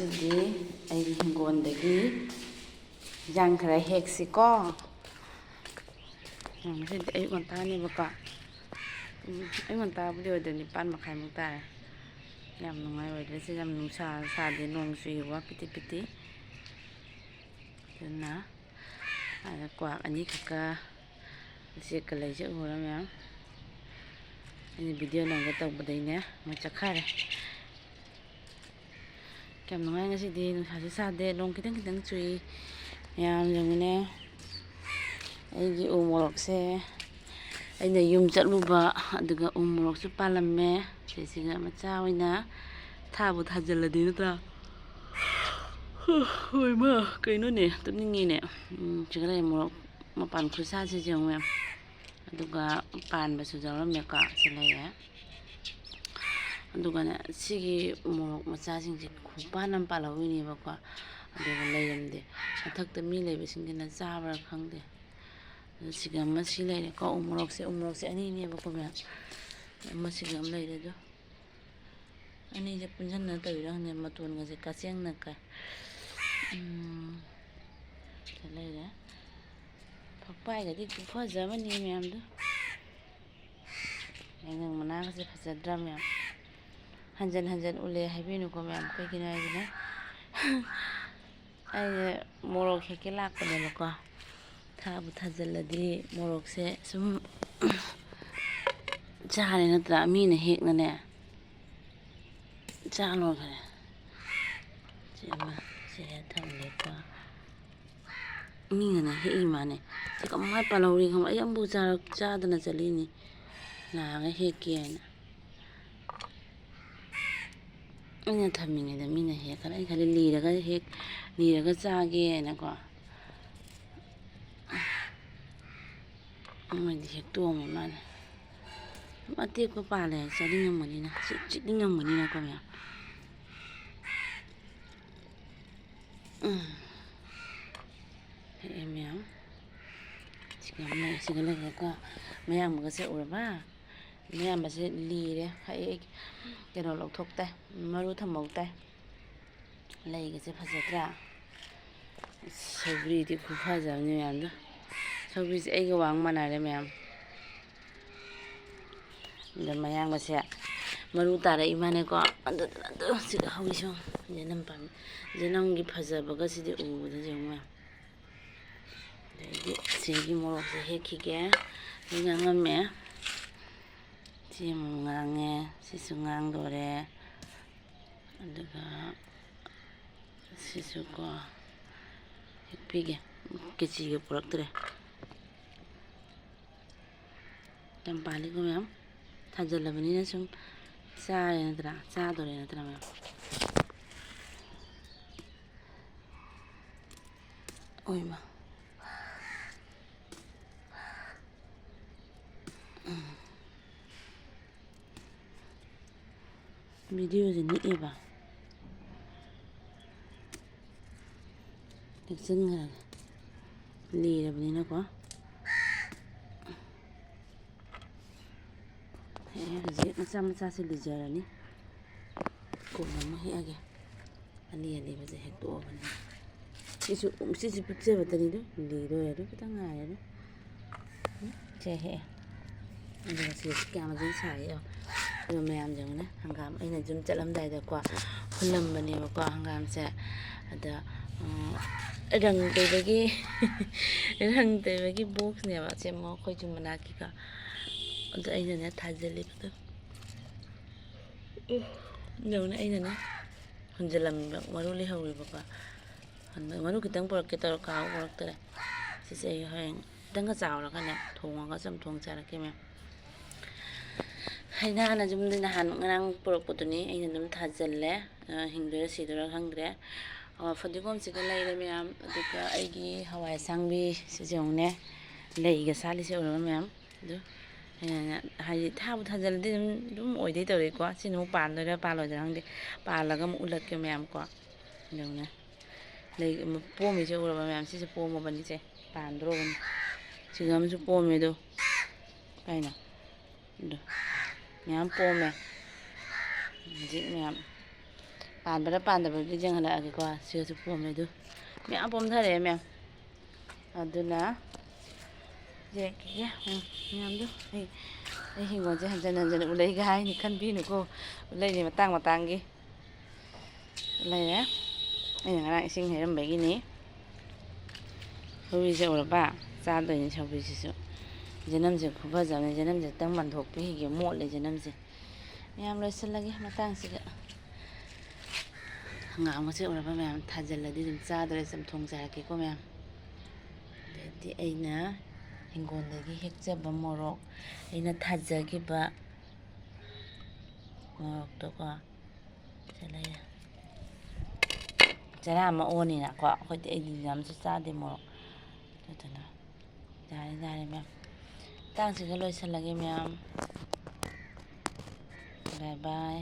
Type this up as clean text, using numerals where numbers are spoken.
ꯉꯁꯤꯗꯤ ꯑꯩꯒꯤ ꯍꯤꯡꯒꯣꯜꯗꯒꯤ ꯏꯟꯖꯥꯡ ꯈꯔ ꯍꯦꯛꯁꯤꯀꯣ. ꯉꯁꯤꯗꯤ ꯑꯌꯨꯛ ꯉꯟꯇꯥꯅꯦꯕꯀꯣ. ꯑꯌꯨꯛ ꯉꯟꯇꯥꯕꯨꯗꯤ ꯑꯣꯏꯗꯦ 9:30 ꯇꯥꯔꯦ. ꯌꯥꯝ ꯅꯨꯡꯉꯥꯏ ꯑꯣꯏꯗ꯭ꯔꯦ. ꯁꯤ ꯌꯥꯝ ꯅꯨꯡꯁꯥ ꯁꯥꯗꯦ, ꯅꯣꯡ ꯆꯨꯏꯕ ꯄꯤꯇꯤ ꯄꯤꯇꯤ. ꯑꯗꯨꯅ ꯀ꯭ꯋꯥꯛ 2 ꯈꯛꯀ ꯎꯆꯦꯛꯀ ꯂꯩꯁꯦ ꯎꯔ ꯃꯌꯥꯝ. ꯑꯩꯅ ꯚꯤꯗꯤꯑꯣ ꯅꯝꯒꯦ ꯇꯧꯕꯗꯩꯅꯦ ꯃꯣꯏ ꯆꯠꯈꯔꯦ. ꯌꯥꯝ ꯅꯨꯡꯉꯥꯏ ꯉꯁꯤꯗꯤ. ꯅꯨꯡꯁꯥꯁꯨ ꯁꯥꯗꯦ, ꯅꯣꯡ ꯈꯤꯇꯪ ꯈꯤꯇꯪ ꯆꯨꯏ. ꯃꯌꯥꯝ ꯌꯦꯡꯉꯨꯅꯦ. ꯑꯩꯒꯤ ꯎ ꯃꯣꯔꯣꯛꯁꯦ ꯑꯩꯅ ꯌꯨꯝ ꯆꯠꯂꯨꯕ, ꯑꯗꯨꯒ ꯎ ꯃꯣꯔꯣꯛꯁꯨ ꯄꯥꯜꯂꯝꯃꯦ. ꯁꯤꯁꯤꯒ ꯃꯆꯥ ꯑꯣꯏꯅ ꯊꯥꯕꯨ ꯊꯥꯖꯤꯜꯂꯗꯤ ꯅꯠꯇ꯭ꯔꯥ. ꯍꯣꯏ ꯃꯥ ꯀꯩꯅꯣꯅꯦ, ꯇꯨꯝꯅꯤꯡꯉꯤꯅꯦ. ꯁꯤꯒ ꯂꯩ ꯃꯣꯔꯣꯛ ꯃꯄꯥꯟ ꯈꯨꯠꯁꯥꯁꯤꯁꯦ ꯌꯦꯡꯉꯨ ꯃꯌꯥꯝ. ꯑꯗꯨꯒ ꯄꯥꯟꯕꯁꯨ ꯌꯥꯎꯔꯝꯃꯦꯀꯣ. ꯁꯤ ꯂꯩꯔꯦ. ꯑꯗꯨꯒꯅꯦ ꯁꯤꯒꯤ ꯃꯣꯔꯣꯛ ꯃꯆꯥꯁꯤꯡꯁꯦ ꯈꯨꯄꯥꯟ ꯑꯃ ꯄꯥꯜꯍꯧꯔꯤꯅꯦꯕꯀꯣ. ꯑꯗꯨꯒ ꯂꯩꯔꯝꯗꯦ. ꯃꯊꯛꯇ ꯃꯤ ꯂꯩꯕꯁꯤꯡꯁꯤꯅ ꯆꯥꯕ꯭ꯔꯥ ꯈꯪꯗꯦ. ꯑꯗꯨ ꯁꯤꯒ ꯑꯃ ꯁꯤ ꯂꯩꯔꯦꯀꯣ. ꯎ ꯃꯣꯔꯣꯛꯁꯦ 2ꯅꯦꯕꯀꯣ ꯃꯌꯥꯝ. ꯑꯃꯁꯤꯒ ꯑꯃ ꯂꯩꯔꯦ. ꯑꯗꯣ ꯑꯅꯤꯁꯦ ꯄꯨꯟꯁꯤꯟꯅ ꯇꯧꯔꯤꯔ ꯈꯪꯗꯦ. ꯃꯇꯣꯟꯒꯁꯦ ꯀꯥꯆꯦꯡꯅ ꯀꯥꯏ. ꯁꯤ ꯂꯩꯔꯦ. ꯐꯛꯄꯥꯏꯒꯗꯤ ꯈꯨꯐꯖꯕꯅꯤ ꯃꯌꯥꯝꯗꯣ. ꯌꯥꯏꯉꯪ ꯃꯅꯥꯒꯁꯦ ꯐꯖꯗ꯭ꯔꯥ ꯃꯌꯥꯝ. ꯍꯟꯖꯟ ꯍꯟꯖꯟ ꯎꯜꯂꯦ ꯍꯥꯏꯕꯤꯅꯨꯀꯣ ꯃꯌꯥꯝ. ꯀꯩꯒꯤꯅꯣ ꯍꯥꯏꯗꯅ ꯑꯩꯁꯦ ꯃꯣꯔꯣꯛ ꯍꯦꯛꯀꯦ ꯂꯥꯛꯄꯅꯦꯕꯀꯣ. ꯊꯥꯕꯨ ꯊꯥꯖꯤꯜꯂꯗꯤ ꯃꯣꯔꯣꯛꯁꯦ ꯁꯨꯝ ꯆꯥꯔꯦ ꯅꯠꯇ꯭ꯔꯥ. ꯃꯤꯅ ꯍꯦꯛꯅꯅꯦ ꯆꯥ ꯂꯣꯏꯈꯔꯦ. ꯁꯤ ꯑꯃ ꯁꯤꯗ ꯊꯝꯒꯦꯀꯣ. ꯃꯤꯅꯅꯦ ꯍꯦꯛꯏ ꯃꯥꯅꯦ. ꯁꯤ ꯀꯃꯥꯏꯅ ꯄꯥꯜꯍꯧꯔꯤ ꯈꯪꯕ. ꯑꯩ ꯑꯃꯐꯥꯎ ꯆꯥꯗꯅ ꯆꯠꯂꯤꯅꯤ ꯂꯥꯛꯑꯒ ꯍꯦꯛꯀꯦ ꯍꯥꯏꯅ. ꯑꯩꯅ ꯊꯝꯃꯤꯉꯩꯗ ꯃꯤꯅ ꯍꯦꯛꯈꯔꯦ. ꯑꯩ ꯈꯜꯂꯤ ꯂꯤꯔꯒ ꯆꯥꯒꯦ ꯍꯥꯏꯅꯀꯣ. ꯃꯣꯏꯗꯤ ꯍꯦꯛꯇꯣꯛꯑꯝꯃꯤ ꯃꯥꯅꯦ. ꯑꯇꯦꯛꯄ ꯄꯥꯜꯂꯦ. ꯆꯥꯅꯤꯡꯉꯝꯒꯅꯤꯅ, ꯆꯤꯛꯅꯤꯡꯉꯝꯒꯅꯤꯅꯀꯣ ꯃꯌꯥꯝ. ꯍꯦꯛꯑꯦ ꯃꯌꯥꯝ. ꯁꯤꯒ ꯂꯩꯔꯦꯀꯣ. ꯃꯌꯥꯝꯕꯒꯁꯦ ꯎꯔꯕ. ꯃꯌꯥꯝꯕꯁꯦ ꯂꯤꯔꯦ. ꯑꯩ ꯀꯩꯅꯣ ꯂꯧꯊꯣꯛꯇꯦ, ꯃꯔꯨ ꯊꯝꯍꯧꯗꯦ. ꯂꯩꯒꯁꯦ ꯐꯖꯗ꯭ꯔꯥ. ꯁꯧꯒ꯭ꯔꯤꯗꯤ ꯈꯨꯐꯖꯕꯅꯤ ꯃꯌꯥꯝꯗꯣ. ꯁꯧꯒ꯭ꯔꯤꯁꯦ ꯑꯩꯒ ꯋꯥꯡ ꯃꯥꯟꯅꯔꯦ ꯃꯌꯥꯝ. ꯑꯗ ꯃꯌꯥꯡꯕꯁꯦ ꯃꯔꯨ ꯇꯥꯔꯛꯏ ꯃꯥꯅꯦꯀꯣ. ꯑꯗꯨ ꯁꯤꯗ ꯍꯧꯔꯤꯁꯨ ꯌꯦꯅꯝ ꯄꯥꯝꯃꯤ. ꯌꯦꯅꯝꯒꯤ ꯐꯖꯕꯒꯁꯤꯗꯤ ꯎꯕꯗ ꯌꯦꯡꯉꯨ ꯃꯌꯥꯝ. ꯑꯗꯩꯗꯤ ꯁꯤꯒꯤ ꯃꯣꯔꯣꯛꯁꯦ ꯍꯦꯛꯈꯤꯒꯦ. ꯁꯤ ꯉꯥꯡꯉꯝꯃꯦ. ꯁꯤ ꯑꯃꯨꯛ ꯉꯥꯡꯉꯦ. ꯁꯤꯁꯨ ꯉꯥꯡꯗꯣꯔꯦ. ꯑꯗꯨꯒ ꯁꯤꯁꯨꯀꯣ ꯍꯦꯛꯄꯤꯒꯦ. ꯀꯦꯆꯤꯒ ꯄꯨꯔꯛꯇ꯭ꯔꯦ. ꯌꯥꯝ ꯄꯥꯜꯂꯤꯀꯣ ꯃꯌꯥꯝ. ꯊꯥꯖꯤꯜꯂꯕꯅꯤꯅ ꯁꯨꯝ ꯆꯥꯔꯦ ꯅꯠꯇ꯭ꯔꯥ. ꯆꯥꯗꯣꯔꯦ ꯅꯠꯇ꯭ꯔꯥ ꯃꯌꯥꯝ. ꯑꯣꯏꯃ. ꯚꯤꯗꯤꯑꯣꯁꯦ ꯅꯤꯛꯑꯦꯕ. ꯍꯦꯛꯆꯤꯟꯈ꯭ꯔꯒꯦ ꯂꯤꯔꯕꯅꯤꯅꯀꯣ. ꯍꯧꯖꯤꯛ ꯃꯆꯥ ꯃꯆꯥꯁꯦ ꯂꯤꯖꯔꯅꯤ. ꯀꯣꯟꯅ ꯑꯃꯨꯛ ꯍꯦꯛꯑꯒꯦ. ꯑꯂꯤꯕꯁꯦ ꯍꯦꯛꯇꯣꯛꯑꯕꯅꯤ. ꯁꯤꯁꯨ ꯄꯤꯛꯆꯕꯇꯅꯤꯗꯣ. ꯂꯤꯗꯣꯔꯦ. ꯑꯗꯨ ꯈꯤꯇꯪ ꯉꯥꯏꯔꯦ. ꯁꯦ ꯍꯦꯛꯑꯦ. ꯑꯗꯨꯒ ꯁꯤꯁꯦ ꯀꯌꯥꯝ ꯁꯥꯏꯌꯦ. ꯑꯗꯨꯒ ꯃꯌꯥꯝ ꯌꯦꯡꯉꯨꯅꯦ. ꯍꯪꯒꯥꯝ ꯑꯩꯅ ꯌꯨꯝ ꯆꯠꯂꯝꯗꯥꯏꯗꯀꯣ ꯍꯨꯜꯂꯝꯕꯅꯦꯕꯀꯣ ꯍꯪꯒꯥꯝꯁꯦ. ꯑꯗ ꯔꯪ ꯇꯩꯕꯒꯤ ꯕꯣꯛꯁꯅꯦꯕ. ꯁꯦ ꯑꯩꯈꯣꯏ ꯌꯨꯝ ꯃꯅꯥꯛꯀꯤꯀꯣ. ꯑꯗꯨ ꯑꯩꯅꯅꯦ ꯊꯥꯖꯤꯜꯂꯤꯕꯗꯣ. ꯌꯦꯡꯉꯨꯅꯦ ꯑꯩꯅꯅꯦ ꯍꯨꯟꯖꯤꯜꯂꯝꯃꯤꯕ ꯃꯔꯨ ꯂꯩꯍꯧꯔꯤꯕꯀꯣ. ꯃꯔꯨ ꯈꯤꯇꯪ ꯄꯨꯔꯛꯀꯦ ꯇꯧꯔ ꯀꯥꯎ ꯄꯨꯔꯛꯇ꯭ꯔꯦ. ꯁꯤꯁꯦ ꯑꯩ ꯍꯣꯔꯦꯟ ꯈꯤꯇꯪꯒ ꯆꯥꯎꯔꯒꯅꯦ ꯊꯣꯡꯉꯒ ꯆꯝꯊꯣꯡ ꯆꯥꯔꯛꯀꯦ ꯃꯌꯥꯝ. ꯍꯩꯅꯥꯅ ꯌꯨꯝꯗ ꯅꯍꯥꯟ ꯉꯔꯥꯡ ꯄꯨꯔꯛꯄꯗꯨꯅꯤ. ꯑꯩꯅ ꯑꯗꯨꯝ ꯊꯥꯖꯤꯜꯂꯦ. ꯍꯤꯡꯗꯣꯏꯔꯥ ꯁꯤꯗꯣꯏꯔꯥ ꯈꯪꯗ꯭ꯔꯦ. ꯐꯗꯤꯒꯣꯝꯁꯤꯒ ꯂꯩꯔꯦ ꯃꯌꯥꯝ. ꯑꯗꯨꯒ ꯑꯩꯒꯤ ꯍꯋꯥꯏ ꯑꯁꯥꯡꯕꯤ ꯁꯤꯁꯦ ꯌꯦꯡꯉꯨꯅꯦ. ꯂꯩꯒ ꯁꯥꯠꯂꯤꯁꯦ ꯎꯔꯕ ꯃꯌꯥꯝ. ꯑꯗꯨ ꯑꯩꯅ ꯍꯥꯏꯗꯤ ꯊꯥꯕꯨ ꯊꯥꯖꯤꯜꯂꯗꯤ ꯑꯗꯨꯝ ꯑꯣꯏꯗꯣꯏ ꯇꯧꯔꯤꯀꯣ. ꯁꯤꯅ ꯑꯃꯨꯛ ꯄꯥꯟꯗꯣꯏꯔꯥ ꯄꯥꯜꯂꯣꯏꯗꯣꯏꯔꯥ ꯈꯪꯗꯦ. ꯄꯥꯜꯂꯒ ꯑꯃꯨꯛ ꯎꯠꯂꯛꯀꯦ ꯃꯌꯥꯝꯀꯣ. ꯌꯦꯡꯉꯨꯅꯦ. ꯂꯩ ꯄꯣꯝꯃꯤꯁꯦ ꯎꯔꯕ ꯃꯌꯥꯝ. ꯁꯤꯁꯦ ꯄꯣꯝꯃꯕꯅꯤꯁꯦ. ꯄꯥꯟꯗ꯭ꯔꯣꯕꯅꯤ. ꯁꯤꯒ ꯑꯃꯁꯨ ꯄꯣꯝꯃꯦ. ꯑꯗꯣ ꯀꯩꯅꯣ ꯑꯗꯣ ꯃꯌꯥꯝ ꯄꯣꯝꯃꯦ ꯍꯧꯖꯤꯛ ꯃꯌꯥꯝ. ꯄꯥꯟꯕꯔꯥ ꯄꯥꯟꯗꯕꯔꯗꯤ ꯌꯦꯡꯍꯜꯂꯛꯑꯒꯦꯀꯣ ꯁꯤꯒꯁꯨ ꯄꯣꯝꯃꯦ ꯑꯗꯨ ꯃꯌꯥꯝ ꯄꯣꯝꯊꯔꯛꯑꯦ ꯃꯌꯥꯝ ꯑꯗꯨꯅ ꯌꯦꯡꯈꯤꯒꯦ ꯃꯌꯥꯝꯗꯣ ꯑꯩ ꯍꯤꯡꯒꯣꯜꯁꯦ ꯍꯟꯖꯟ ꯍꯟꯖꯟ ꯎꯂꯩꯒ ꯍꯥꯏꯅꯤ ꯈꯟꯕꯤꯅꯨꯀꯣ ꯎꯂꯩꯅꯤ ꯃꯇꯥꯡ ꯃꯇꯥꯡꯒꯤ ꯂꯩꯔꯦ ꯑꯩꯅ ꯉꯔꯥꯡ ꯏꯁꯤꯡ ꯍꯩꯔꯝꯕꯒꯤꯅꯤ ꯁꯧꯒ꯭ꯔꯤꯁꯦ ꯎꯔꯕ ꯆꯥꯗꯣꯏꯅꯤ ꯁꯧꯒ꯭ꯔꯤꯁꯤꯁꯨ ꯖꯅꯝꯁꯦ ꯈꯨꯐꯖꯕꯅꯤ ꯖꯅꯝꯁꯦ ꯈꯤꯇꯪ ꯃꯟꯊꯣꯛꯄꯤꯒꯦ ꯃꯣꯠꯂꯦ ꯖꯅꯝꯁꯦ ꯃꯌꯥꯝ ꯂꯣꯏꯁꯤꯜꯂꯒꯦ ꯃꯇꯥꯡꯁꯤꯒ ꯍꯪꯒꯥꯝꯒꯁꯦ ꯎꯔꯕ ꯃꯌꯥꯝ ꯊꯥꯖꯤꯜꯂꯗꯤ ꯑꯗꯨꯝ ꯆꯥꯗꯣꯔꯦ ꯆꯝꯊꯣꯡ ꯆꯥꯔꯛꯀꯦꯀꯣ ꯃꯌꯥꯝ ꯑꯗꯩꯗꯤ ꯑꯩꯅ ꯍꯤꯡꯒꯣꯜꯗꯒꯤ ꯍꯦꯛꯆꯕ ꯃꯣꯔꯣꯛ ꯑꯩꯅ ꯊꯥꯖꯈꯤꯕ ꯃꯣꯔꯣꯛꯇꯣꯀꯣ ꯁꯤ ꯂꯩꯔꯦ ꯆꯔꯥ ꯑꯃ ꯑꯣꯅꯤꯅꯀꯣ ꯑꯩꯗꯤ ꯌꯥꯝꯁꯨ ꯆꯥꯗꯦ ꯃꯣꯔꯣꯛ ꯑꯗꯨꯗꯨꯅ ꯌꯥꯔꯦ ꯃꯌꯥꯝ ꯃꯇꯥꯡꯁꯤꯒ ꯂꯣꯏꯁꯤꯜꯂꯒꯦ ꯃꯌꯥꯝ ꯕꯥꯏ ꯕꯥꯏ